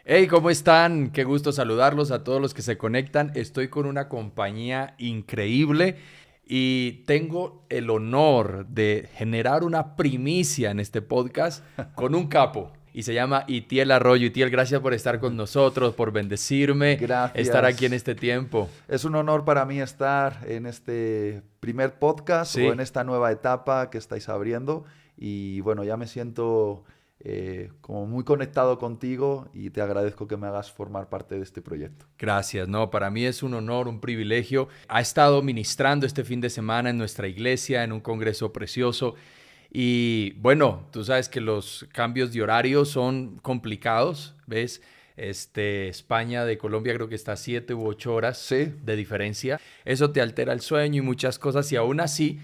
Hey, ¿cómo están? Qué gusto saludarlos a todos los que se conectan. Estoy con una compañía increíble y tengo el honor de generar una primicia en este podcast con un capo. Y se llama Itiel Arroyo. Itiel, gracias por estar con nosotros, por bendecirme, estar aquí en Gracias. este tiempo. Es un honor para mí estar en este primer podcast o en Sí. esta nueva etapa que estáis abriendo. Y bueno, ya me siento como muy conectado contigo y te agradezco que me hagas formar parte de este proyecto. Gracias, no, para mí es un honor, un privilegio. Ha estado ministrando este fin de semana en nuestra iglesia, en un congreso precioso. Y bueno, tú sabes que los cambios de horario son complicados, ¿ves? España de Colombia creo que está a 7 u 8 horas Sí, de diferencia. Eso te altera el sueño y muchas cosas. Y aún así,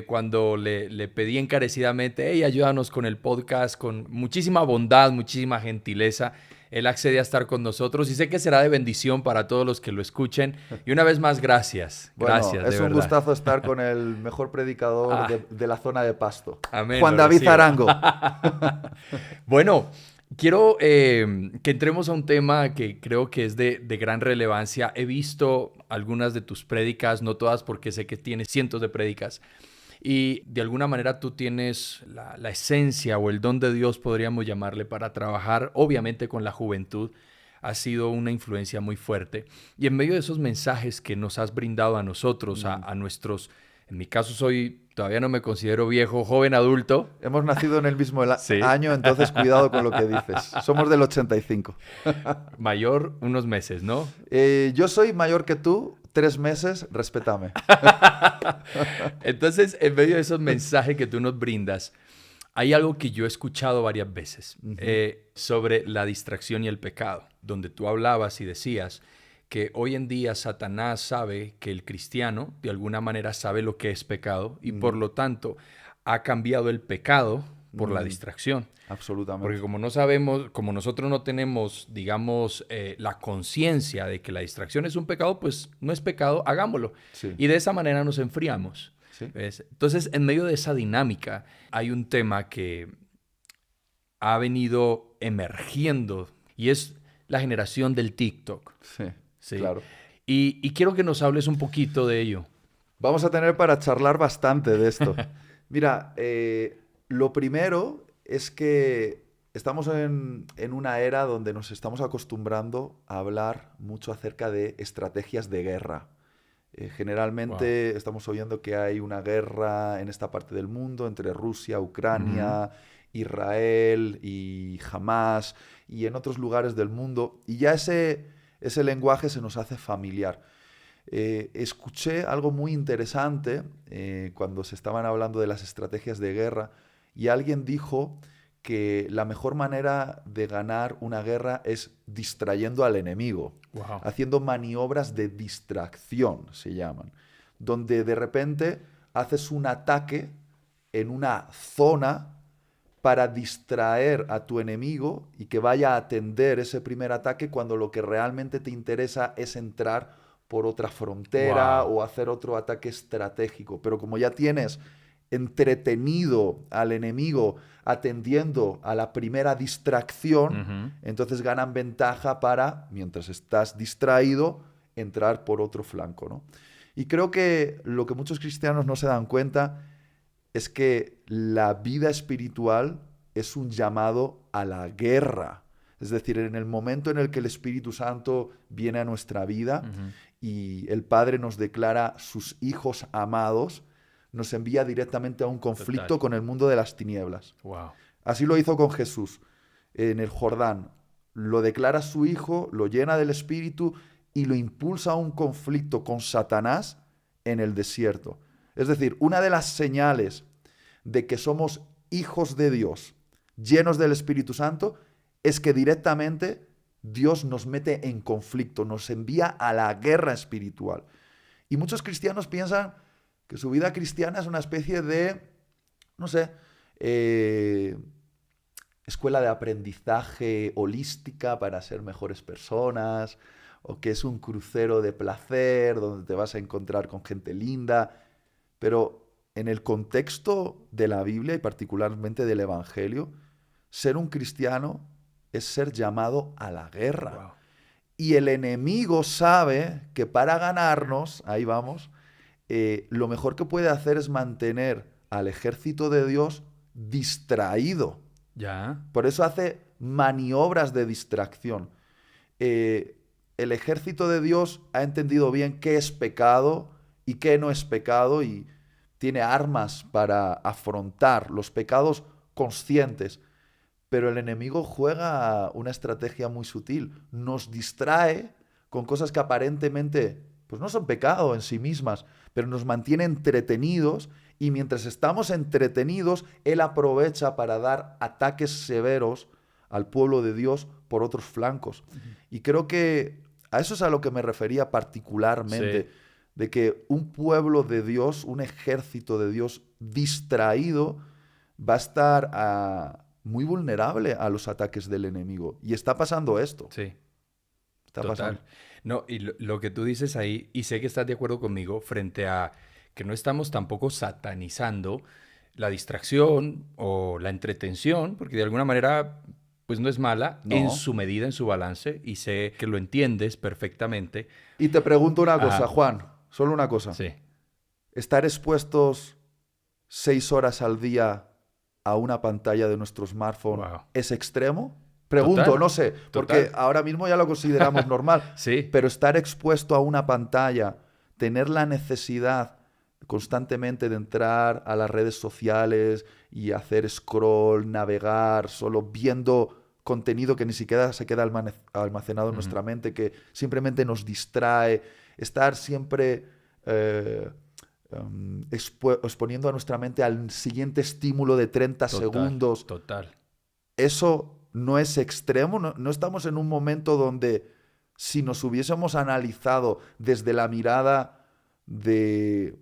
cuando le pedí encarecidamente, hey, ayúdanos con el podcast, con muchísima bondad, muchísima gentileza, él accede a estar con nosotros y sé que será de bendición para todos los que lo escuchen. Y una vez más, gracias, bueno, gracias, de es un verdad. gustazo estar con el mejor predicador Ah, de la zona de Pasto, amén, Juan lo David recibo. Arango. Bueno, quiero que entremos a un tema que creo que es de gran relevancia. He visto algunas de tus prédicas, no todas porque sé que tienes cientos de prédicas. Y de alguna manera tú tienes la esencia o el don de Dios, podríamos llamarle, para trabajar, obviamente con la juventud. Ha sido una influencia muy fuerte. Y en medio de esos mensajes que nos has brindado a nosotros, Mm. a nuestros, en mi caso todavía no me considero viejo, joven adulto. Hemos nacido en el mismo Sí. año, entonces cuidado con lo que dices. Somos del 85. Mayor unos meses, ¿no? Yo soy mayor que tú, 3 meses, respétame. Entonces, en medio de esos mensajes que tú nos brindas, hay algo que yo he escuchado varias veces Ujú. sobre la distracción y el pecado, donde tú hablabas y decías que hoy en día Satanás sabe que el cristiano de alguna manera sabe lo que es pecado y por Mm, lo tanto ha cambiado el pecado por la mm, distracción. Porque absolutamente. como no sabemos, como nosotros no tenemos, digamos, la conciencia de que la distracción es un pecado, pues no es pecado, hagámoslo. Sí, Y de esa manera nos enfriamos. sí, ¿Ves? Entonces, en medio de esa dinámica, hay un tema que ha venido emergiendo y es la generación del TikTok. sí, ¿Sí? claro. Y quiero que nos hables un poquito de ello. Vamos a tener para charlar bastante de esto. Mira, lo primero es que estamos en una era donde nos estamos acostumbrando a hablar mucho acerca de estrategias de guerra. Wow. Generalmente estamos oyendo que hay una guerra en esta parte del mundo entre Rusia, Ujú. Ucrania, Israel y Hamas y en otros lugares del mundo. Y ya ese lenguaje se nos hace familiar. Escuché algo muy interesante cuando se estaban hablando de las estrategias de guerra y alguien dijo que la mejor manera de ganar una guerra es distrayendo al enemigo, Wow. haciendo maniobras de distracción, se llaman, donde de repente haces un ataque en una zona para distraer a tu enemigo y que vaya a atender ese primer ataque cuando lo que realmente te interesa es entrar por otra frontera Wow. o hacer otro ataque estratégico. Pero como ya tienes entretenido al enemigo atendiendo a la primera distracción, Ujú. entonces ganan ventaja para, mientras estás distraído, entrar por otro flanco, ¿no? Y creo que lo que muchos cristianos no se dan cuenta es que la vida espiritual es un llamado a la guerra. Es decir, en el momento en el que el Espíritu Santo viene a nuestra vida Ujú. y el Padre nos declara sus hijos amados, nos envía directamente a un Total. conflicto con el mundo de las tinieblas. Wow. Así lo hizo con Jesús en el Jordán. Lo declara su hijo, lo llena del Espíritu y lo impulsa a un conflicto con Satanás en el desierto. Es decir, una de las señales de que somos hijos de Dios, llenos del Espíritu Santo, es que directamente Dios nos mete en conflicto, nos envía a la guerra espiritual. Y muchos cristianos piensan que su vida cristiana es una especie de, no sé, eh, escuela de aprendizaje holística para ser mejores personas, o que es un crucero de placer donde te vas a encontrar con gente linda, pero en el contexto de la Biblia y particularmente del Evangelio, ser un cristiano es ser llamado a la guerra. Wow. Y el enemigo sabe que para ganarnos, ahí vamos, lo mejor que puede hacer es mantener al ejército de Dios distraído. Ya. Por eso hace maniobras de distracción. El ejército de Dios ha entendido bien qué es pecado y qué no es pecado y tiene armas para afrontar los pecados conscientes. Pero el enemigo juega una estrategia muy sutil. Nos distrae con cosas que aparentemente pues no son pecado en sí mismas, pero nos mantiene entretenidos y mientras estamos entretenidos, él aprovecha para dar ataques severos al pueblo de Dios por otros flancos. Y creo que a eso es a lo que me refería particularmente, Sí. de que un pueblo de Dios, un ejército de Dios distraído, va a estar muy vulnerable a los ataques del enemigo. Y está pasando esto. Sí. Está pasando. Total. No, y lo que tú dices ahí, y sé que estás de acuerdo conmigo, frente a que no estamos tampoco satanizando la distracción o la entretención, porque de alguna manera, pues no es mala en No. su medida, en su balance, y sé que lo entiendes perfectamente. Y te pregunto una cosa, Ajá, Juan, solo una cosa. sí. ¿Estar expuestos 6 horas al día a una pantalla de nuestro smartphone Wow. es extremo? Pregunto, Total, no sé, porque total. ahora mismo ya lo consideramos normal, Sí. pero estar expuesto a una pantalla, tener la necesidad constantemente de entrar a las redes sociales y hacer scroll, navegar, solo viendo contenido que ni siquiera se queda almacenado en Ujú. nuestra mente, que simplemente nos distrae, estar siempre exponiendo a nuestra mente al siguiente estímulo de 30 Total, segundos, total. eso no es extremo, no estamos en un momento donde si nos hubiésemos analizado desde la mirada de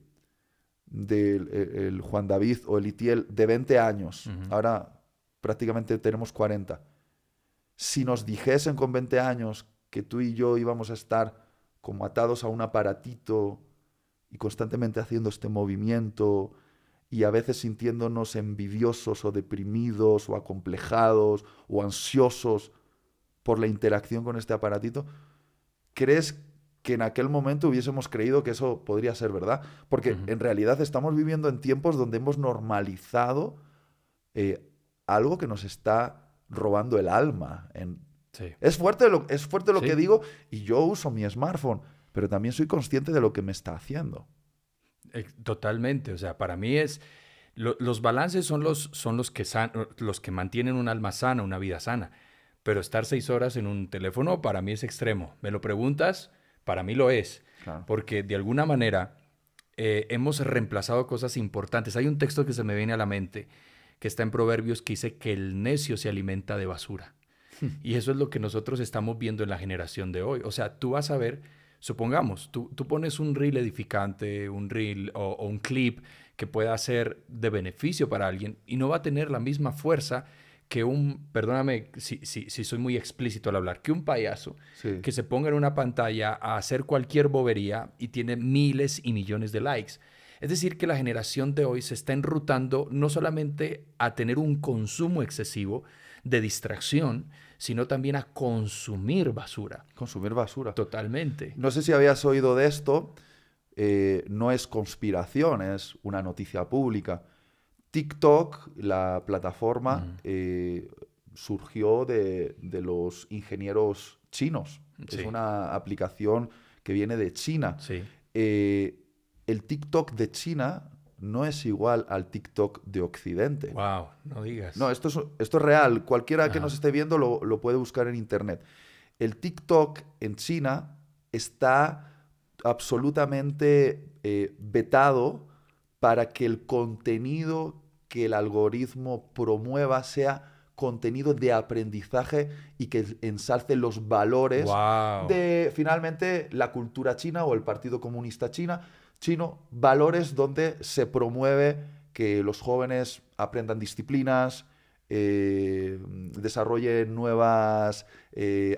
el Juan David o el Itiel de 20 años, Ujú. ahora prácticamente tenemos 40, si nos dijesen con 20 años que tú y yo íbamos a estar como atados a un aparatito y constantemente haciendo este movimiento y a veces sintiéndonos envidiosos o deprimidos o acomplejados o ansiosos por la interacción con este aparatito, ¿crees que en aquel momento hubiésemos creído que eso podría ser verdad? Porque Ujú. en realidad estamos viviendo en tiempos donde hemos normalizado algo que nos está robando el alma. Sí. Es fuerte lo que Sí. digo y yo uso mi smartphone, pero también soy consciente de lo que me está haciendo. Totalmente. O sea, para mí es los balances son los que mantienen un alma sana, una vida sana. Pero estar 6 horas en un teléfono para mí es extremo. ¿Me lo preguntas? Para mí lo es. Claro. Porque de alguna manera hemos reemplazado cosas importantes. Hay un texto que se me viene a la mente que está en Proverbios que dice que el necio se alimenta de basura. Y eso es lo que nosotros estamos viendo en la generación de hoy. O sea, tú vas a ver, supongamos, tú pones un reel edificante, un reel o un clip que pueda ser de beneficio para alguien y no va a tener la misma fuerza que perdóname si soy muy explícito al hablar, que un payaso Sí. que se ponga en una pantalla a hacer cualquier bobería y tiene miles y millones de likes. Es decir, que la generación de hoy se está enrutando no solamente a tener un consumo excesivo de distracción, sino también a consumir basura. Consumir basura. Totalmente. No sé si habías oído de esto, no es conspiración, es una noticia pública. TikTok, la plataforma, Mm, surgió de los ingenieros chinos. Es sí, una aplicación que viene de China. sí. Eh, el TikTok de China no es igual al TikTok de Occidente. Wow, no No, digas. esto es real. Cualquiera que nos Ajá. esté viendo lo puede buscar en internet. El TikTok en China está absolutamente vetado para que el contenido que el algoritmo promueva sea contenido de aprendizaje y que ensalce los valores Wow. de finalmente la cultura china o el Partido Comunista chino, valores donde se promueve que los jóvenes aprendan disciplinas, desarrollen nuevas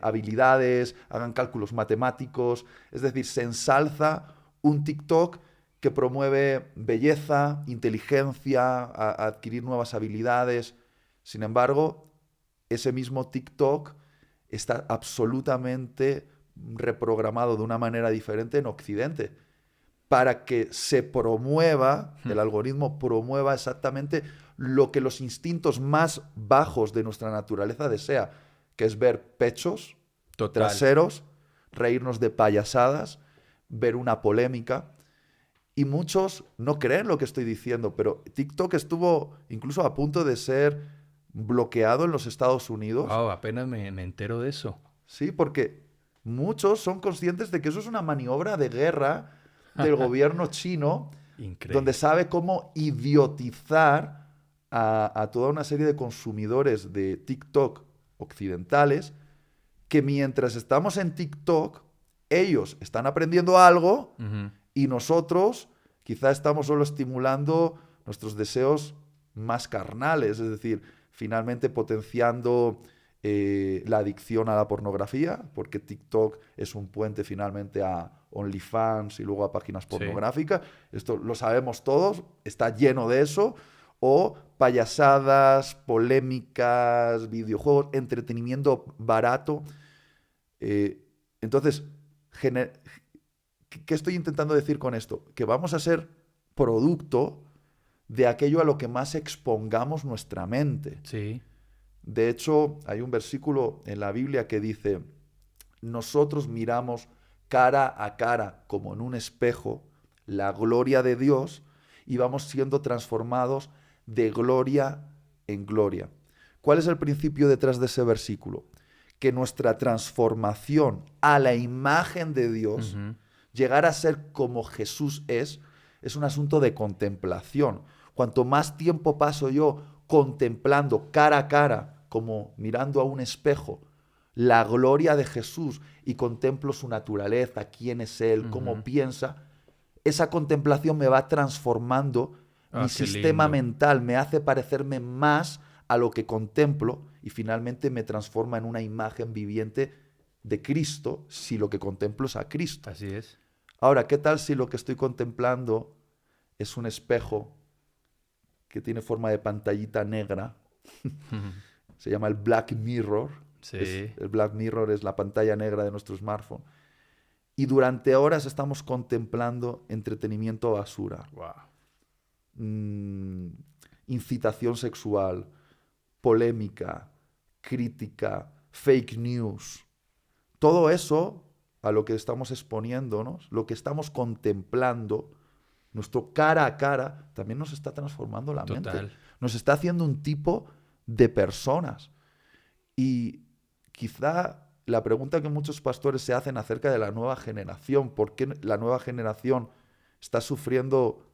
habilidades, hagan cálculos matemáticos. Es decir, se ensalza un TikTok que promueve belleza, inteligencia, adquirir nuevas habilidades. Sin embargo, ese mismo TikTok está absolutamente reprogramado de una manera diferente en Occidente, para que se promueva, el algoritmo promueva exactamente lo que los instintos más bajos de nuestra naturaleza desea, que es ver pechos, Total. traseros, reírnos de payasadas, ver una polémica. Y muchos no creen lo que estoy diciendo, pero TikTok estuvo incluso a punto de ser bloqueado en los Estados Unidos. Wow, apenas me entero de eso. Sí, porque muchos son conscientes de que eso es una maniobra de guerra del gobierno chino, Increíble. donde sabe cómo idiotizar a toda una serie de consumidores de TikTok occidentales, que mientras estamos en TikTok, ellos están aprendiendo algo Ujú. y nosotros quizá estamos solo estimulando nuestros deseos más carnales, es decir, finalmente potenciando la adicción a la pornografía, porque TikTok es un puente finalmente a OnlyFans y luego a páginas pornográficas. Esto lo sabemos todos, está lleno de eso. O payasadas, polémicas, videojuegos, entretenimiento barato. Entonces, ¿qué estoy intentando decir con esto? Que vamos a ser producto de aquello a lo que más expongamos nuestra mente. Sí. De hecho, hay un versículo en la Biblia que dice, nosotros miramos cara a cara, como en un espejo, la gloria de Dios y vamos siendo transformados de gloria en gloria. ¿Cuál es el principio detrás de ese versículo? Que nuestra transformación a la imagen de Dios, llegar a ser como Jesús es un asunto de contemplación. Cuanto más tiempo paso yo contemplando cara a cara, como mirando a un espejo, la gloria de Jesús y contemplo su naturaleza, quién es Él, cómo piensa, esa contemplación me va transformando mi sistema mental, me hace parecerme más a lo que contemplo y finalmente me transforma en una imagen viviente de Cristo si lo que contemplo es a Cristo. Así es. Ahora, ¿qué tal si lo que estoy contemplando es un espejo que tiene forma de pantallita negra? Se llama el Black Mirror. Sí. El Black Mirror es la pantalla negra de nuestro smartphone. Y durante horas estamos contemplando entretenimiento basura. Wow. Incitación sexual, polémica, crítica, fake news. Todo eso a lo que estamos exponiéndonos, lo que estamos contemplando, nuestro cara a cara, también nos está transformando la mente. Nos está haciendo un tipo de personas. Y quizá la pregunta que muchos pastores se hacen acerca de la nueva generación, ¿por qué la nueva generación está sufriendo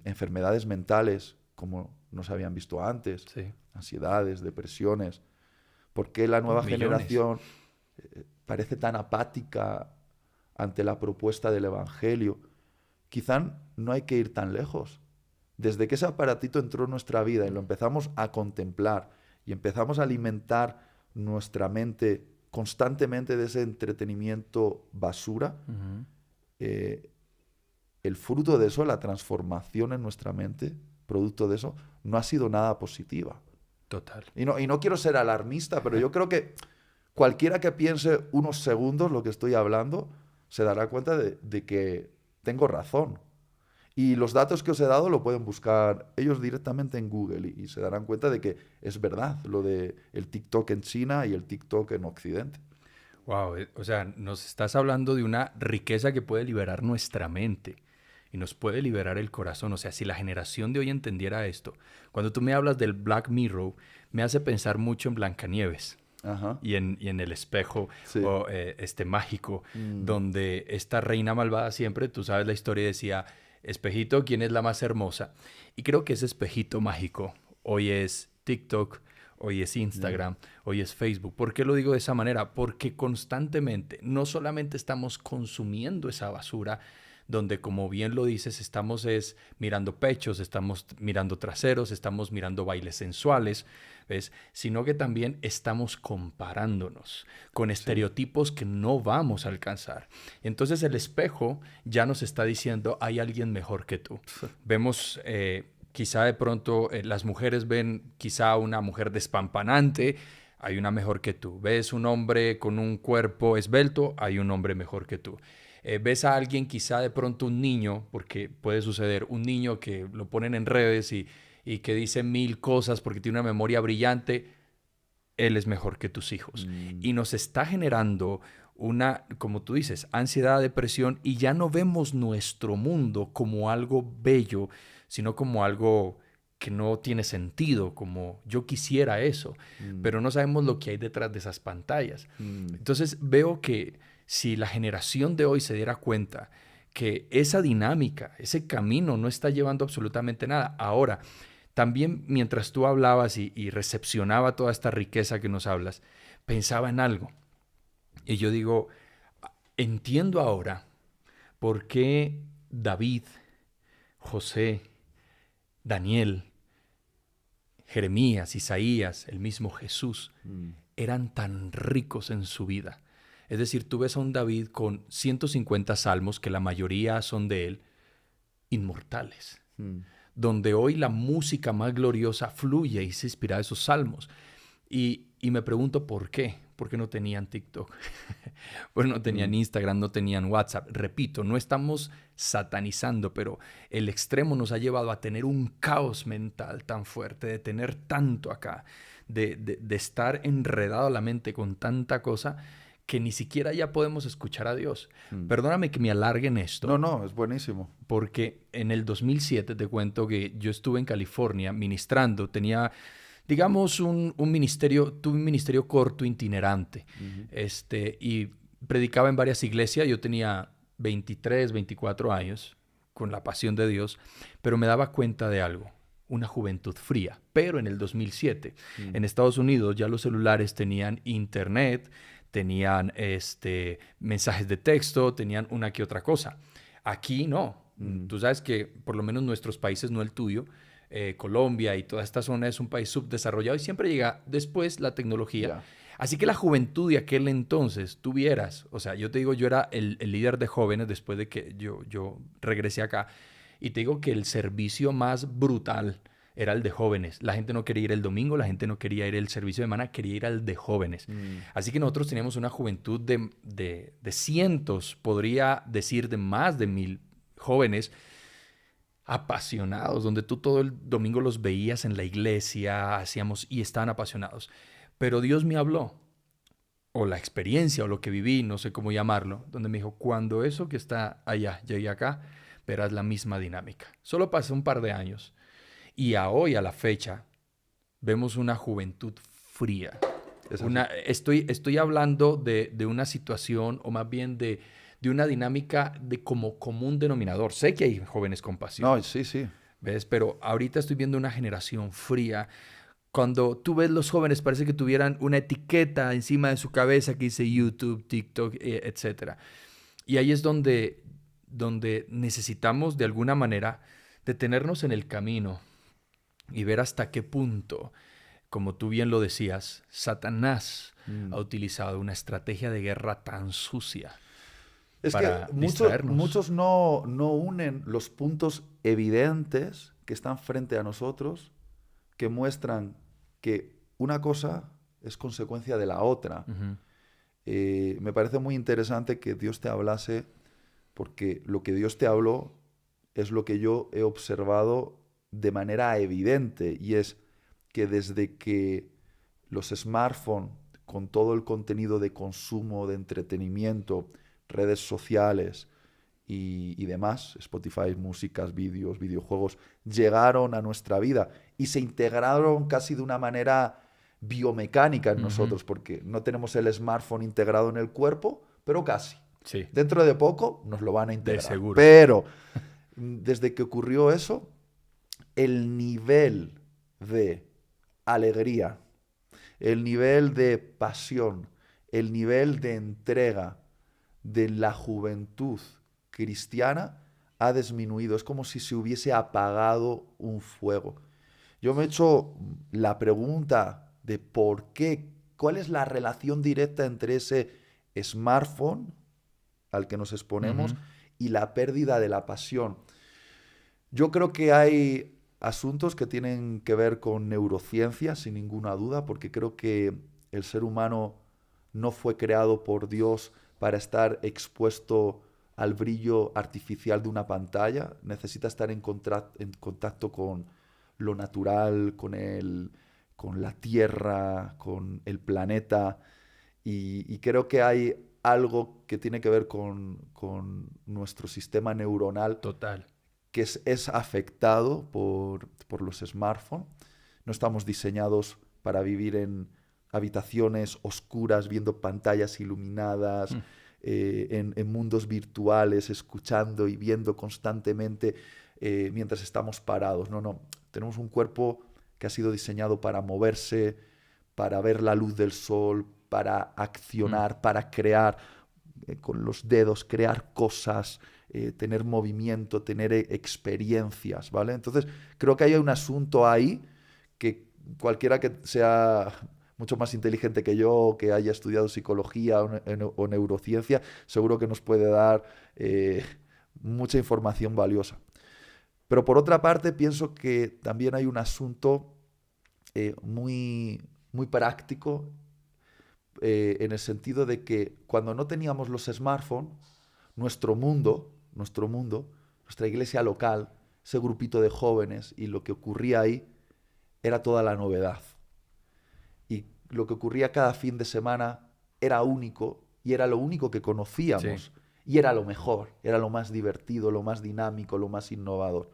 enfermedades mentales como no se habían visto antes? Sí. Ansiedades, depresiones. ¿Por qué la nueva generación parece tan apática ante la propuesta del Evangelio? Quizá no hay que ir tan lejos. Desde que ese aparatito entró en nuestra vida y lo empezamos a contemplar y empezamos a alimentar nuestra mente constantemente de ese entretenimiento basura, el fruto de eso, la transformación en nuestra mente, producto de eso, no ha sido nada positiva. Total. Y no quiero ser alarmista, pero yo creo que cualquiera que piense unos segundos lo que estoy hablando se dará cuenta de que tengo razón. Y los datos que os he dado lo pueden buscar ellos directamente en Google y se darán cuenta de que es verdad lo de el TikTok en China y el TikTok en Occidente. Wow, o sea, nos estás hablando de una riqueza que puede liberar nuestra mente y nos puede liberar el corazón. O sea, si la generación de hoy entendiera esto, cuando tú me hablas del Black Mirror, me hace pensar mucho en Blancanieves. Ajá. Y en el espejo Sí. mágico, donde esta reina malvada siempre, tú sabes la historia, decía, espejito, ¿quién es la más hermosa? Y creo que ese espejito mágico hoy es TikTok, hoy es Instagram, hoy es Facebook. ¿Por qué lo digo de esa manera? Porque constantemente no solamente estamos consumiendo esa basura, donde, como bien lo dices, estamos mirando pechos, estamos mirando traseros, estamos mirando bailes sensuales, ¿ves? Sino que también estamos comparándonos con estereotipos que no vamos a alcanzar. Entonces el espejo ya nos está diciendo, hay alguien mejor que tú. Vemos Quizá de pronto las mujeres ven quizá una mujer despampanante, hay una mejor que tú. Ves un hombre con un cuerpo esbelto, hay un hombre mejor que tú. Ves a alguien, quizá de pronto un niño, porque puede suceder, un niño que lo ponen en redes y que dice 1000 cosas porque tiene una memoria brillante, él es mejor que tus hijos. Mm, Y nos está generando una, como tú dices, ansiedad, depresión, y ya no vemos nuestro mundo como algo bello, sino como algo que no tiene sentido, como yo quisiera eso, mm, pero no sabemos lo que hay detrás de esas pantallas. mm. Entonces veo que si la generación de hoy se diera cuenta que esa dinámica, ese camino no está llevando absolutamente nada. Ahora, también mientras tú hablabas y recepcionaba toda esta riqueza que nos hablas, pensaba en algo. Y yo digo, entiendo ahora por qué David, José, Daniel, Jeremías, Isaías, el mismo Jesús, Mm, eran tan ricos en su vida. Es decir, tú ves a un David con 150 salmos, que la mayoría son de él, inmortales, mm. donde hoy la música más gloriosa fluye y se inspira de esos salmos. Y me pregunto por qué. ¿Por qué no tenían TikTok? Pues no tenían Mm, Instagram, no tenían WhatsApp. Repito, no estamos satanizando, pero el extremo nos ha llevado a tener un caos mental tan fuerte, de tener tanto acá, de estar enredado la mente con tanta cosa que ni siquiera ya podemos escuchar a Dios. mm. Perdóname que me alargue en No, esto, no, es buenísimo. porque en el 2007 te cuento que yo estuve en California ministrando, tenía, digamos, un ministerio, tuve un ministerio corto, itinerante, Ujú. y predicaba en varias iglesias. Yo tenía 23, 24 años, con la pasión de Dios, pero me daba cuenta de algo, una juventud fría. Pero en el 2007, Mm, en Estados Unidos ya los celulares tenían internet, tenían mensajes de texto, tenían una que otra cosa. Aquí no. mm. Tú sabes que por lo menos nuestros países, no el tuyo, Colombia y toda esta zona es un país subdesarrollado y siempre llega después la tecnología. Ya. Así que la juventud de aquel entonces, tuvieras, o sea, yo te digo, yo era el líder de jóvenes después de que yo regresé acá, y te digo que el servicio más brutal era el de jóvenes. La gente no quería ir el domingo, la gente no quería ir el servicio de semana, quería ir al de jóvenes. Mm, Así que nosotros teníamos una juventud de cientos, podría decir de más de 1000 jóvenes apasionados, donde tú todo el domingo los veías en la iglesia, hacíamos y estaban apasionados. Pero Dios me habló, o la experiencia, o lo que viví, no sé cómo llamarlo, donde me dijo, cuando eso que está allá llegue acá, verás la misma dinámica. Solo pasó un par de años y a hoy, a la fecha, vemos una juventud fría. es así. Estoy hablando de una situación, o más bien de una dinámica de como común denominador. Sé que hay jóvenes con pasión, No, sí, sí. ¿ves? Pero ahorita estoy viendo una generación fría. Cuando tú ves los jóvenes, parece que tuvieran una etiqueta encima de su cabeza que dice YouTube, TikTok, etcétera. Y ahí es donde necesitamos de alguna manera detenernos en el camino y ver hasta qué punto, como tú bien lo decías, Satanás Mm. ha utilizado una estrategia de guerra tan sucia Es que para distraernos. muchos no unen los puntos evidentes que están frente a nosotros, que muestran que una cosa es consecuencia de la otra. Ujú. Me parece muy interesante que Dios te hablase, porque lo que Dios te habló es lo que yo he observado de manera evidente, y es que desde que los smartphones, con todo el contenido de consumo, de entretenimiento, redes sociales y demás, Spotify, músicas, vídeos, videojuegos, llegaron a nuestra vida y se integraron casi de una manera biomecánica en Ujú. nosotros, porque no tenemos el smartphone integrado en el cuerpo, pero casi. Sí, Dentro de poco nos lo van a de integrar. seguro. Pero desde que ocurrió eso, el nivel de alegría, el nivel de pasión, el nivel de entrega de la juventud cristiana ha disminuido. Es como si se hubiese apagado un fuego. Yo me he hecho la pregunta de por qué, cuál es la relación directa entre ese smartphone al que nos exponemos Ujú. y la pérdida de la pasión. Yo creo que hay asuntos que tienen que ver con neurociencia, sin ninguna duda, porque creo que el ser humano no fue creado por Dios para estar expuesto al brillo artificial de una pantalla. Necesita estar en contacto con lo natural, con la Tierra, con el planeta. Y creo que hay algo que tiene que ver con nuestro sistema neuronal Total. que es afectado por los smartphones. No estamos diseñados para vivir en habitaciones oscuras, viendo pantallas iluminadas, en mundos virtuales, escuchando y viendo constantemente mientras estamos parados. No, no. Tenemos un cuerpo que ha sido diseñado para moverse, para ver la luz del sol, para accionar, para crear con los dedos, crear cosas, tener movimiento, tener experiencias, ¿vale? Entonces, creo que hay un asunto ahí que cualquiera que sea mucho más inteligente que yo, que haya estudiado psicología o neurociencia, seguro que nos puede dar mucha información valiosa. Pero por otra parte, pienso que también hay un asunto muy, muy práctico en el sentido de que cuando no teníamos los smartphones, nuestra iglesia local, ese grupito de jóvenes y lo que ocurría ahí era toda la novedad. Y lo que ocurría cada fin de semana era único y era lo único que conocíamos. Sí. Y era lo mejor, era lo más divertido, lo más dinámico, lo más innovador.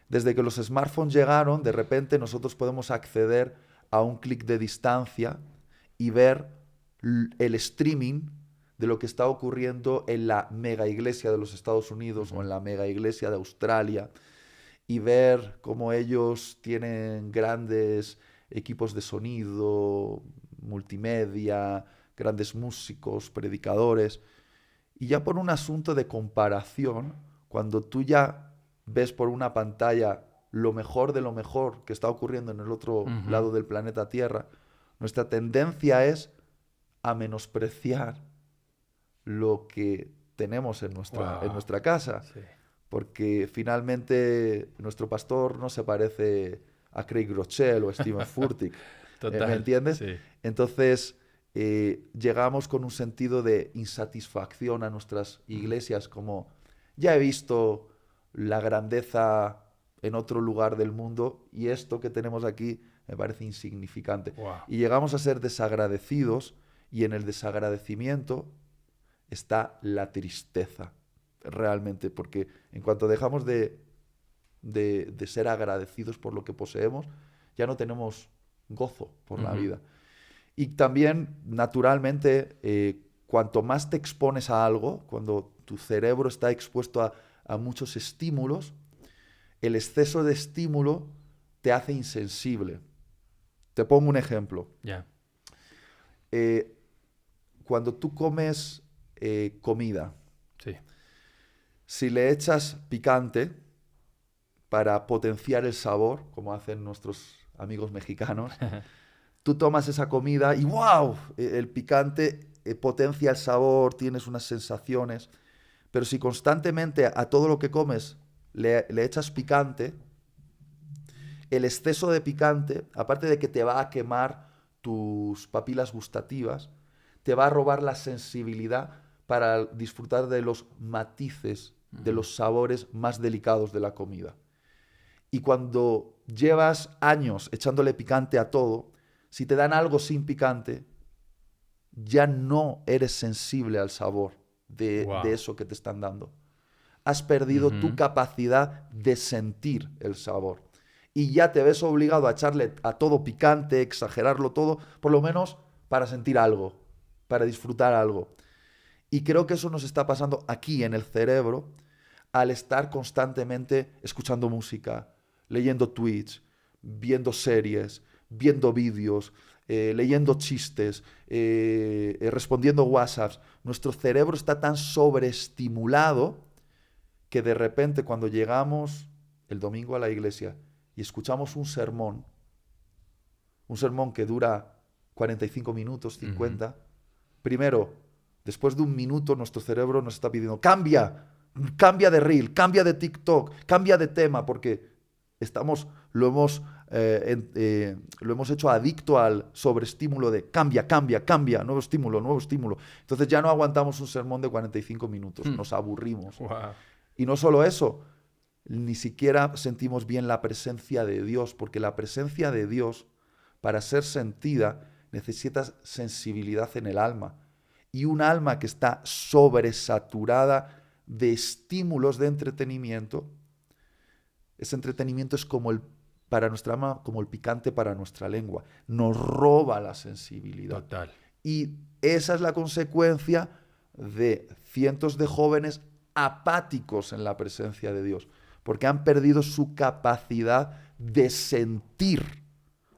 Desde que los smartphones llegaron, de repente nosotros podemos acceder a un clic de distancia y ver el streaming de lo que está ocurriendo en la mega iglesia de los Estados Unidos o en la mega iglesia de Australia y ver cómo ellos tienen grandes equipos de sonido, multimedia, grandes músicos, predicadores. Y ya por un asunto de comparación, cuando tú ya ves por una pantalla lo mejor de lo mejor que está ocurriendo en el otro lado del planeta Tierra, nuestra tendencia es a menospreciar lo que tenemos en nuestra casa. Sí. Porque finalmente nuestro pastor no se parece a Craig Groeschel o a Steven Furtick. Total, ¿me entiendes? Sí. Entonces, llegamos con un sentido de insatisfacción a nuestras iglesias, como ya he visto la grandeza en otro lugar del mundo y esto que tenemos aquí me parece insignificante. Wow. Y llegamos a ser desagradecidos y en el desagradecimiento está la tristeza, realmente, porque en cuanto dejamos de ser agradecidos por lo que poseemos, ya no tenemos gozo por la vida. Y también, naturalmente, cuanto más te expones a algo, cuando tu cerebro está expuesto a muchos estímulos, el exceso de estímulo te hace insensible. Te pongo un ejemplo. Yeah. Cuando tú comes comida, sí. Si le echas picante para potenciar el sabor, como hacen nuestros amigos mexicanos, tú tomas esa comida y ¡wow! El picante potencia el sabor, tienes unas sensaciones. Pero si constantemente a todo lo que comes le echas picante, el exceso de picante, aparte de que te va a quemar tus papilas gustativas, te va a robar la sensibilidad para disfrutar de los matices, de los sabores más delicados de la comida. Y cuando llevas años echándole picante a todo, si te dan algo sin picante, ya no eres sensible al sabor de eso que te están dando. Has perdido tu capacidad de sentir el sabor. Y ya te ves obligado a echarle a todo picante, exagerarlo todo, por lo menos para sentir algo, para disfrutar algo. Y creo que eso nos está pasando aquí en el cerebro al estar constantemente escuchando música, leyendo tweets, viendo series, viendo vídeos, leyendo chistes, respondiendo WhatsApps. Nuestro cerebro está tan sobreestimulado que de repente cuando llegamos el domingo a la iglesia y escuchamos un sermón que dura 45 minutos, 50, primero, después de un minuto nuestro cerebro nos está pidiendo cambia de reel, cambia de TikTok, cambia de tema, porque lo hemos hecho adicto al sobreestímulo de cambia, cambia, cambia, nuevo estímulo, nuevo estímulo. Entonces ya no aguantamos un sermón de 45 minutos, nos aburrimos. Wow. Y no solo eso, ni siquiera sentimos bien la presencia de Dios, porque la presencia de Dios, para ser sentida, necesita sensibilidad en el alma. Y un alma que está sobresaturada de estímulos de entretenimiento, ese entretenimiento es para nuestra alma como el picante para nuestra lengua. Nos roba la sensibilidad. Total. Y esa es la consecuencia de cientos de jóvenes apáticos en la presencia de Dios, porque han perdido su capacidad de sentir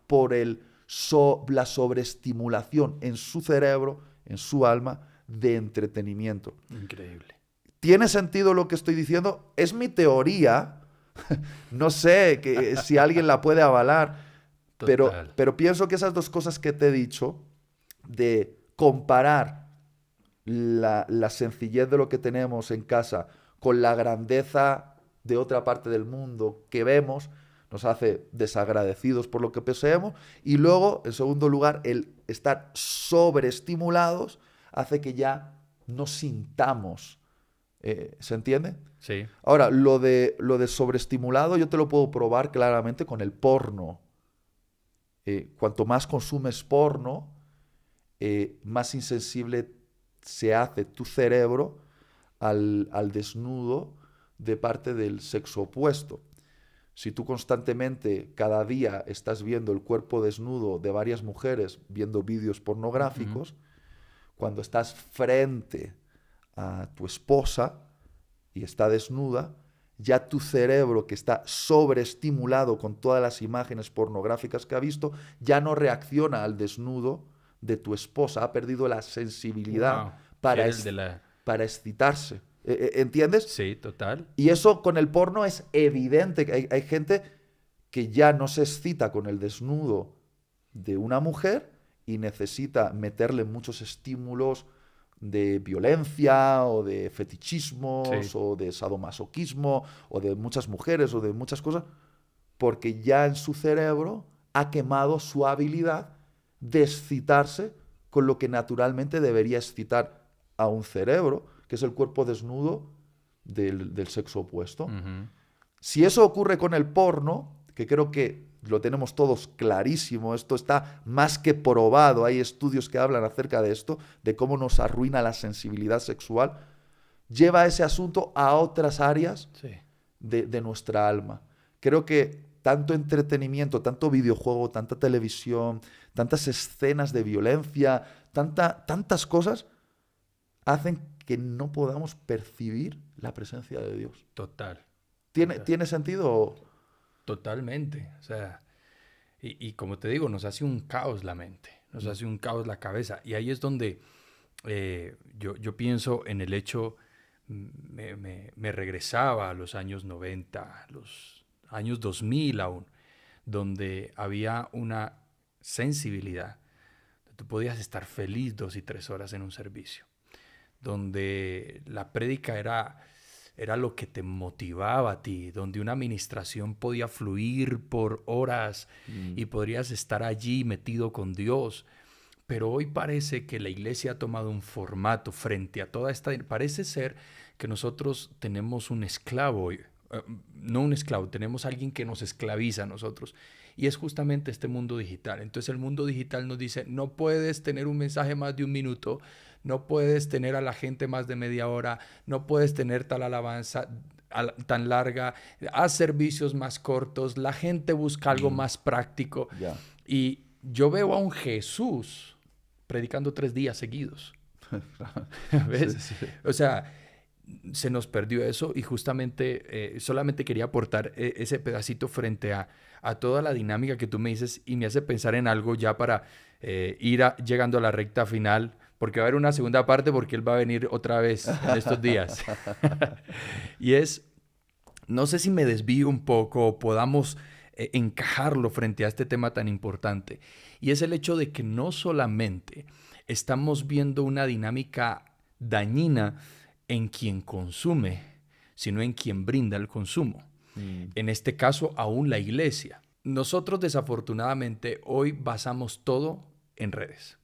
por la sobreestimulación en su cerebro, en su alma, de entretenimiento. Increíble. ¿Tiene sentido lo que estoy diciendo? Es mi teoría. No sé si alguien la puede avalar, pero pienso que esas dos cosas que te he dicho, de comparar la sencillez de lo que tenemos en casa con la grandeza de otra parte del mundo que vemos, nos hace desagradecidos por lo que poseemos. Y luego, en segundo lugar, el estar sobreestimulados hace que ya no sintamos. ¿Se entiende? Sí. Ahora, lo de sobreestimulado yo te lo puedo probar claramente con el porno. Cuanto más consumes porno, más insensible se hace tu cerebro al desnudo de parte del sexo opuesto. Si tú constantemente, cada día, estás viendo el cuerpo desnudo de varias mujeres, viendo vídeos pornográficos, cuando estás frente a tu esposa y está desnuda, ya tu cerebro, que está sobreestimulado con todas las imágenes pornográficas que ha visto, ya no reacciona al desnudo de tu esposa, ha perdido la sensibilidad para excitarse. ¿Entiendes? Sí, total. Y eso con el porno es evidente. Hay gente que ya no se excita con el desnudo de una mujer y necesita meterle muchos estímulos de violencia o de fetichismos o de sadomasoquismo o de muchas mujeres o de muchas cosas, porque ya en su cerebro ha quemado su habilidad de excitarse con lo que naturalmente debería excitar a un cerebro, que es el cuerpo desnudo del sexo opuesto. Si eso ocurre con el porno, que creo que lo tenemos todos clarísimo, esto está más que probado, hay estudios que hablan acerca de esto, de cómo nos arruina la sensibilidad sexual, lleva ese asunto a otras áreas de nuestra alma. Creo que tanto entretenimiento, tanto videojuego, tanta televisión, tantas escenas de violencia, tantas cosas hacen que no podamos percibir la presencia de Dios. Total. ¿Tiene sentido? Totalmente. O sea, y como te digo, nos hace un caos la mente, nos hace un caos la cabeza. Y ahí es donde yo pienso en el hecho, me regresaba a los años 90, los años 2000 aún, donde había una sensibilidad. Tú podías estar feliz 2 y 3 horas en un servicio, donde la prédica era lo que te motivaba a ti, donde una administración podía fluir por horas y podrías estar allí metido con Dios. Pero hoy parece que la iglesia ha tomado un formato frente a toda esta... Parece ser que nosotros tenemos un esclavo hoy. No un esclavo, tenemos alguien que nos esclaviza a nosotros. Y es justamente este mundo digital. Entonces el mundo digital nos dice, no puedes tener un mensaje más de 1 minuto, no puedes tener a la gente más de media hora, no puedes tener tal alabanza tan larga, haz servicios más cortos, la gente busca algo más práctico. Y yo veo a un Jesús predicando 3 días seguidos. ¿Ves? Sí. O sea, se nos perdió eso y justamente solamente quería aportar ese pedacito frente a toda la dinámica que tú me dices y me hace pensar en algo ya para ir llegando a la recta final, porque va a haber una segunda parte porque él va a venir otra vez en estos días. Y no sé si me desvío un poco o podamos encajarlo frente a este tema tan importante. Y es el hecho de que no solamente estamos viendo una dinámica dañina en quien consume, sino en quien brinda el consumo. En este caso, aún la iglesia. Nosotros, desafortunadamente, hoy basamos todo en redes.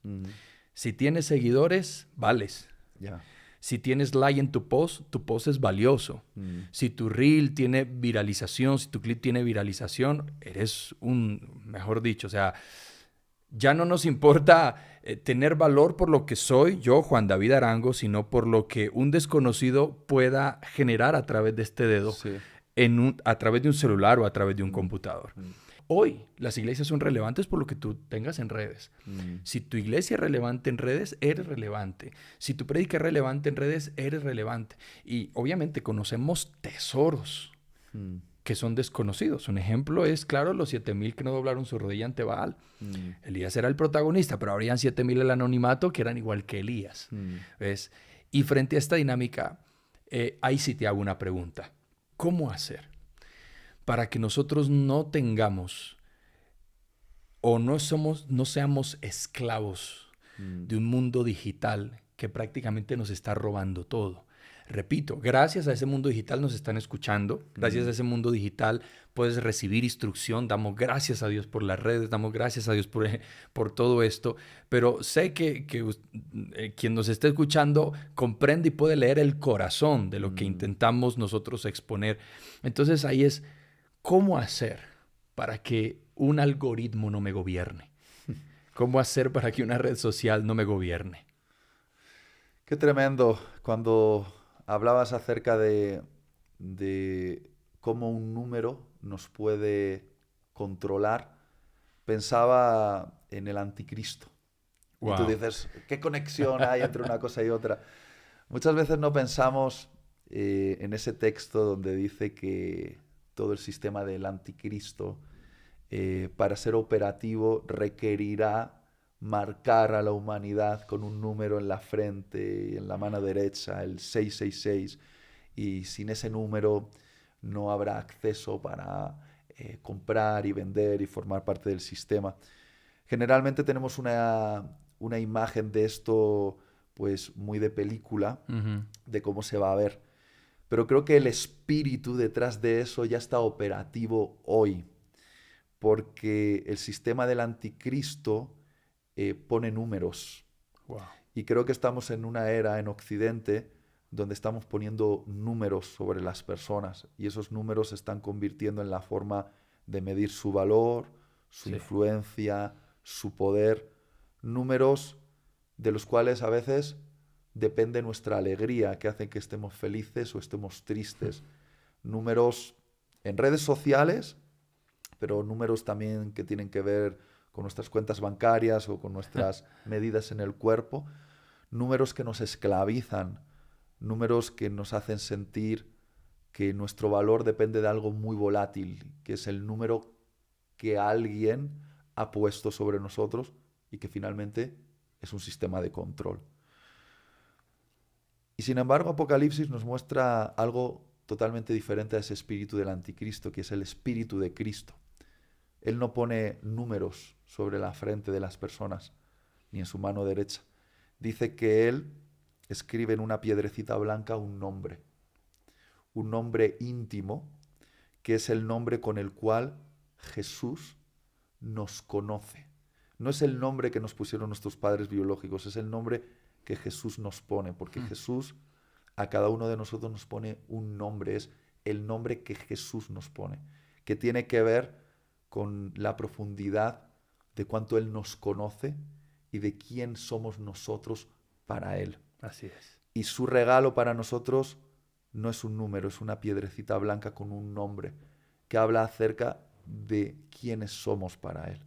Si tienes seguidores, vales. Ya. Si tienes like en tu post es valioso. Si tu reel tiene viralización, si tu clip tiene viralización, eres mejor dicho, o sea, ya no nos importa tener valor por lo que soy yo, Juan David Arango, sino por lo que un desconocido pueda generar a través de este dedo, Sí. a través de un celular o a través de un computador. Hoy las iglesias son relevantes por lo que tú tengas en redes. Si tu iglesia es relevante en redes, eres relevante. Si tu prédica es relevante en redes, eres relevante. Y obviamente conocemos tesoros que son desconocidos. Un ejemplo es, claro, los 7,000 que no doblaron su rodilla ante Baal. Elías era el protagonista, pero habrían 7,000 el anonimato que eran igual que Elías. ¿Ves? Y frente a esta dinámica, ahí sí te hago una pregunta. ¿Cómo hacer para que nosotros no tengamos o no seamos esclavos de un mundo digital que prácticamente nos está robando todo? Repito, gracias a ese mundo digital nos están escuchando, gracias a ese mundo digital puedes recibir instrucción, damos gracias a Dios por las redes, damos gracias a Dios por todo esto, pero sé que quien nos esté escuchando comprende y puede leer el corazón de lo que intentamos nosotros exponer. Entonces ahí es, ¿cómo hacer para que un algoritmo no me gobierne? ¿Cómo hacer para que una red social no me gobierne? Qué tremendo. Cuando hablabas acerca de cómo un número nos puede controlar, pensaba en el anticristo. Y tú Wow. dices, ¿qué conexión hay entre una cosa y otra? Muchas veces no pensamos en ese texto donde dice que todo el sistema del anticristo, para ser operativo, requerirá marcar a la humanidad con un número en la frente y en la mano derecha, el 666, y sin ese número no habrá acceso para comprar y vender y formar parte del sistema. Generalmente tenemos una imagen de esto pues muy de película, de cómo se va a ver. Pero creo que el espíritu detrás de eso ya está operativo hoy, porque el sistema del anticristo pone números. Wow. Y creo que estamos en una era en Occidente donde estamos poniendo números sobre las personas y esos números se están convirtiendo en la forma de medir su valor, su influencia, su poder. Números de los cuales a veces depende nuestra alegría, que hacen que estemos felices o estemos tristes. Números en redes sociales, pero números también que tienen que ver con nuestras cuentas bancarias o con nuestras medidas en el cuerpo. Números que nos esclavizan, números que nos hacen sentir que nuestro valor depende de algo muy volátil, que es el número que alguien ha puesto sobre nosotros y que finalmente es un sistema de control. Y sin embargo, Apocalipsis nos muestra algo totalmente diferente a ese espíritu del anticristo, que es el espíritu de Cristo. Él no pone números sobre la frente de las personas, ni en su mano derecha. Dice que Él escribe en una piedrecita blanca un nombre íntimo, que es el nombre con el cual Jesús nos conoce. No es el nombre que nos pusieron nuestros padres biológicos, es el nombre que Jesús nos pone, porque Jesús a cada uno de nosotros nos pone un nombre, es el nombre que Jesús nos pone, que tiene que ver con la profundidad de cuánto Él nos conoce y de quién somos nosotros para Él. Así es. Y su regalo para nosotros no es un número, es una piedrecita blanca con un nombre que habla acerca de quiénes somos para Él.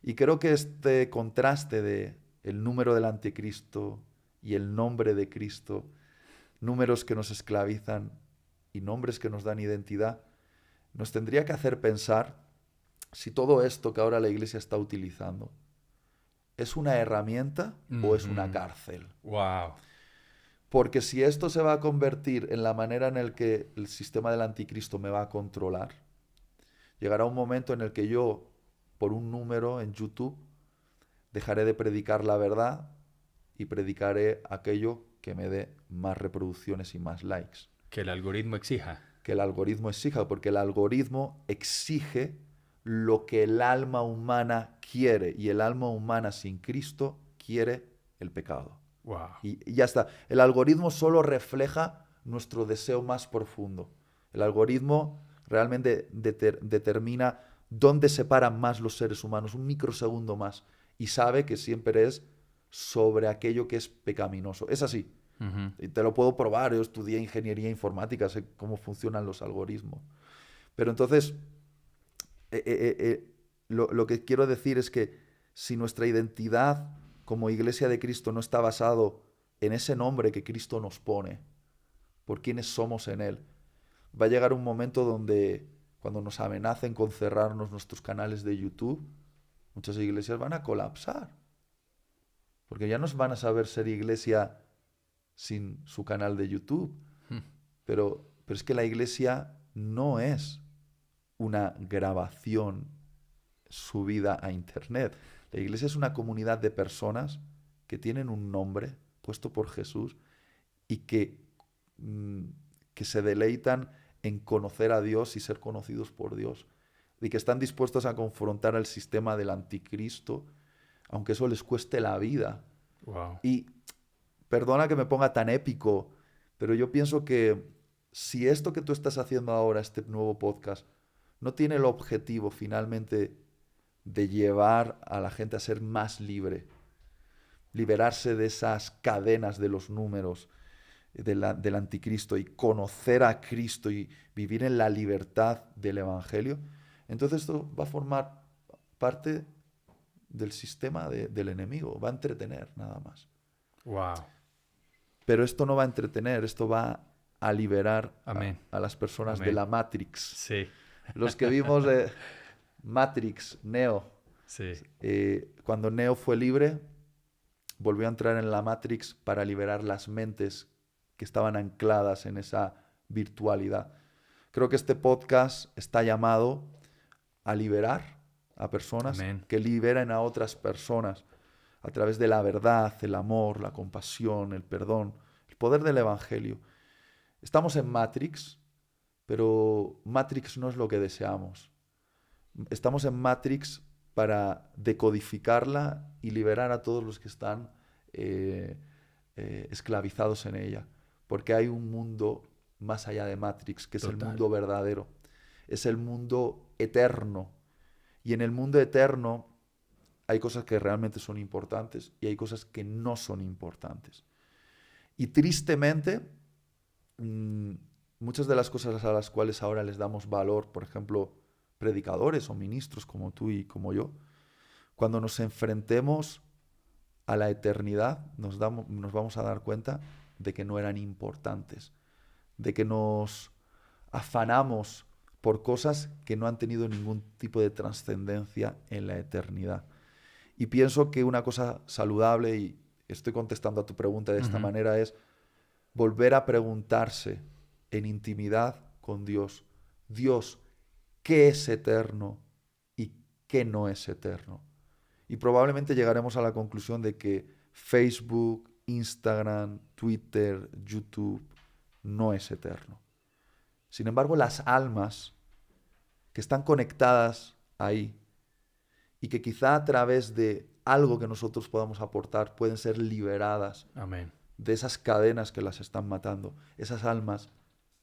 Y creo que este contraste de el número del anticristo y el nombre de Cristo, números que nos esclavizan y nombres que nos dan identidad, nos tendría que hacer pensar si todo esto que ahora la Iglesia está utilizando es una herramienta o es una cárcel. Wow. Porque si esto se va a convertir en la manera en la que el sistema del anticristo me va a controlar, llegará un momento en el que yo, por un número en YouTube, dejaré de predicar la verdad y predicaré aquello que me dé más reproducciones y más likes. Que el algoritmo exija. que el algoritmo exija, porque el algoritmo exige lo que el alma humana quiere, y el alma humana sin Cristo quiere el pecado. Wow. Y ya está. El algoritmo solo refleja nuestro deseo más profundo. El algoritmo realmente determina dónde se paran más los seres humanos, un microsegundo más, y sabe que siempre es sobre aquello que es pecaminoso. Es así. Ujú. Y te lo puedo probar. Yo estudié ingeniería informática, sé cómo funcionan los algoritmos. Pero entonces, lo que quiero decir es que si nuestra identidad como Iglesia de Cristo no está basado en ese nombre que Cristo nos pone, por quienes somos en Él, va a llegar un momento donde cuando nos amenacen con cerrarnos nuestros canales de YouTube, muchas iglesias van a colapsar, porque ya no van a saber ser iglesia sin su canal de YouTube. Hmm. Pero es que la iglesia no es una grabación subida a internet. La iglesia es una comunidad de personas que tienen un nombre puesto por Jesús y mm, que se deleitan en conocer a Dios y ser conocidos por Dios. Y que están dispuestos a confrontar al sistema del anticristo, aunque eso les cueste la vida. Wow. Y perdona que me ponga tan épico, pero yo pienso que si esto que tú estás haciendo ahora, este nuevo podcast, no tiene el objetivo finalmente de llevar a la gente a ser más libre, liberarse de esas cadenas de los números del anticristo y conocer a Cristo y vivir en la libertad del Evangelio, entonces esto va a formar parte del sistema del enemigo, va a entretener nada más. Wow. Pero esto no va a entretener, esto va a liberar Amén. a las personas de Amén. la Matrix. Sí. Los que vimos Matrix, Neo, Sí. cuando Neo fue libre, volvió a entrar en la Matrix para liberar las mentes que estaban ancladas en esa virtualidad. Creo que este podcast está llamado a liberar a personas Amén. que liberen a otras personas a través de la verdad, el amor, la compasión, el perdón, el poder del Evangelio. Estamos en Matrix, pero Matrix no es lo que deseamos. Estamos en Matrix para decodificarla y liberar a todos los que están esclavizados en ella. Porque hay un mundo más allá de Matrix, que es el Total. mundo verdadero. Es el mundo eterno. Y en el mundo eterno hay cosas que realmente son importantes y hay cosas que no son importantes. Y tristemente, muchas de las cosas a las cuales ahora les damos valor, por ejemplo, predicadores o ministros como tú y como yo, cuando nos enfrentemos a la eternidad, nos vamos a dar cuenta de que no eran importantes, de que nos afanamos por cosas que no han tenido ningún tipo de trascendencia en la eternidad. Y pienso que una cosa saludable, y estoy contestando a tu pregunta de esta manera, es volver a preguntarse en intimidad con Dios, Dios, ¿qué es eterno y qué no es eterno? Y probablemente llegaremos a la conclusión de que Facebook, Instagram, Twitter, YouTube no es eterno. Sin embargo, las almas que están conectadas ahí y que quizá a través de algo que nosotros podamos aportar pueden ser liberadas Amén. de esas cadenas que las están matando. Esas almas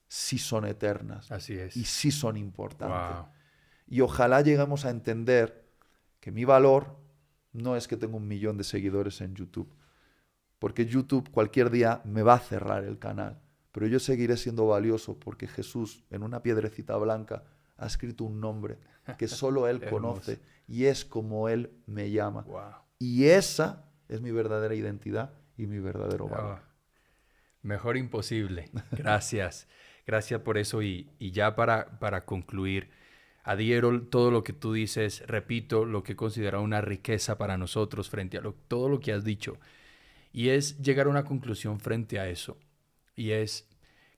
sí son eternas Así es. y sí son importantes. Wow. Y ojalá lleguemos a entender que mi valor no es que tenga 1 millón de seguidores en YouTube, porque YouTube cualquier día me va a cerrar el canal, pero yo seguiré siendo valioso porque Jesús en una piedrecita blanca ha escrito un nombre que solo Él conoce y es como Él me llama. Wow. Y esa es mi verdadera identidad y mi verdadero valor. Mejor imposible. Gracias. Gracias por eso. Y ya para concluir, adhiero todo lo que tú dices, repito lo que he considerado una riqueza para nosotros frente a todo lo que has dicho. Y es llegar a una conclusión frente a eso. Y es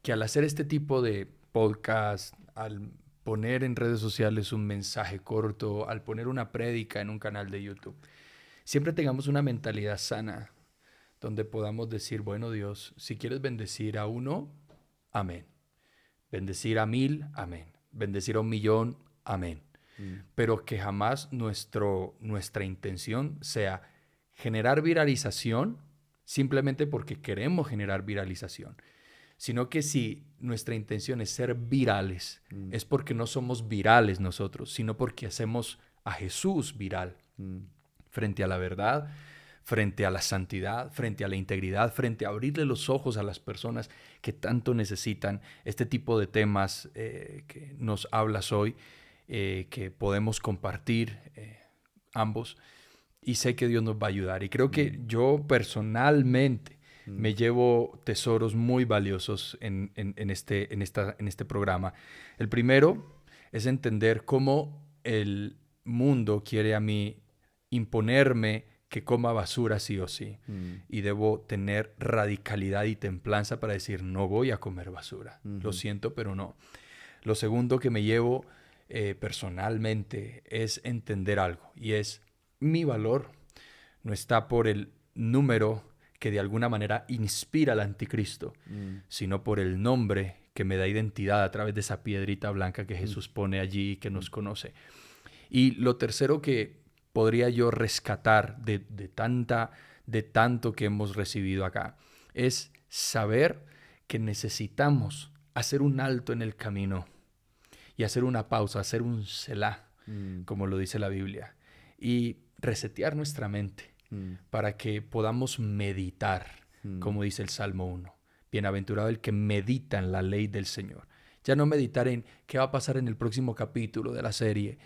que al hacer este tipo de podcast, al poner en redes sociales un mensaje corto, al poner una prédica en un canal de YouTube, siempre tengamos una mentalidad sana, donde podamos decir, bueno Dios, si quieres bendecir a uno, amén. Bendecir a 1000, amén. Bendecir a 1,000,000, amén. Pero que jamás nuestra intención sea generar viralización simplemente porque queremos generar viralización, sino que si nuestra intención es ser virales, es porque no somos virales nosotros, sino porque hacemos a Jesús viral frente a la verdad, frente a la santidad, frente a la integridad, frente a abrirle los ojos a las personas que tanto necesitan este tipo de temas que nos hablas hoy, que podemos compartir ambos, y sé que Dios nos va a ayudar. Y creo que yo personalmente me llevo tesoros muy valiosos en este programa. El primero es entender cómo el mundo quiere a mí imponerme que coma basura sí o sí. Y debo tener radicalidad y templanza para decir, no voy a comer basura. Lo siento, pero no. Lo segundo que me llevo personalmente es entender algo, y es mi valor no está por el número que de alguna manera inspira al anticristo, sino por el nombre que me da identidad a través de esa piedrita blanca que Jesús pone allí y que nos conoce. Y lo tercero que podría yo rescatar de tanto que hemos recibido acá es saber que necesitamos hacer un alto en el camino y hacer una pausa, hacer un selá, como lo dice la Biblia, y resetear nuestra mente para que podamos meditar, como dice el Salmo 1. Bienaventurado el que medita en la ley del Señor. Ya no meditar en qué va a pasar en el próximo capítulo de la serie,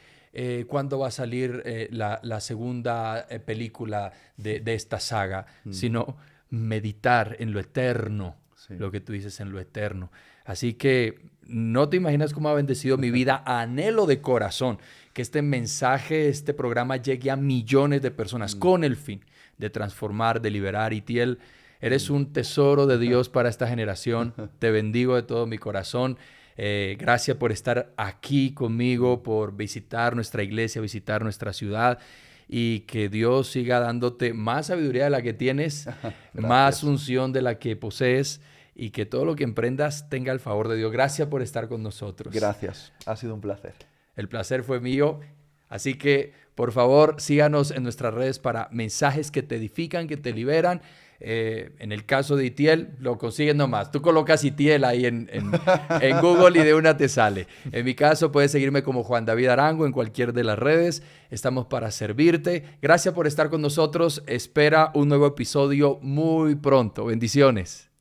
cuándo va a salir la segunda película de esta saga, sino meditar en lo eterno, lo que tú dices, en lo eterno. Así que no te imaginas cómo ha bendecido mi vida. Anhelo de corazón que este mensaje, este programa llegue a millones de personas con el fin de transformar, de liberar. Itiel, eres un tesoro de Dios para esta generación. Te bendigo de todo mi corazón. Gracias por estar aquí conmigo, por visitar nuestra iglesia, visitar nuestra ciudad, y que Dios siga dándote más sabiduría de la que tienes, más unción de la que posees, y que todo lo que emprendas tenga el favor de Dios. Gracias por estar con nosotros. Gracias, ha sido un placer. El placer fue mío. Así que, por favor, síganos en nuestras redes para mensajes que te edifican, que te liberan. En el caso de Itiel, lo consigues nomás. Tú colocas Itiel ahí en Google y de una te sale. En mi caso, puedes seguirme como Juan David Arango en cualquier de las redes. Estamos para servirte. Gracias por estar con nosotros. Espera un nuevo episodio muy pronto. Bendiciones.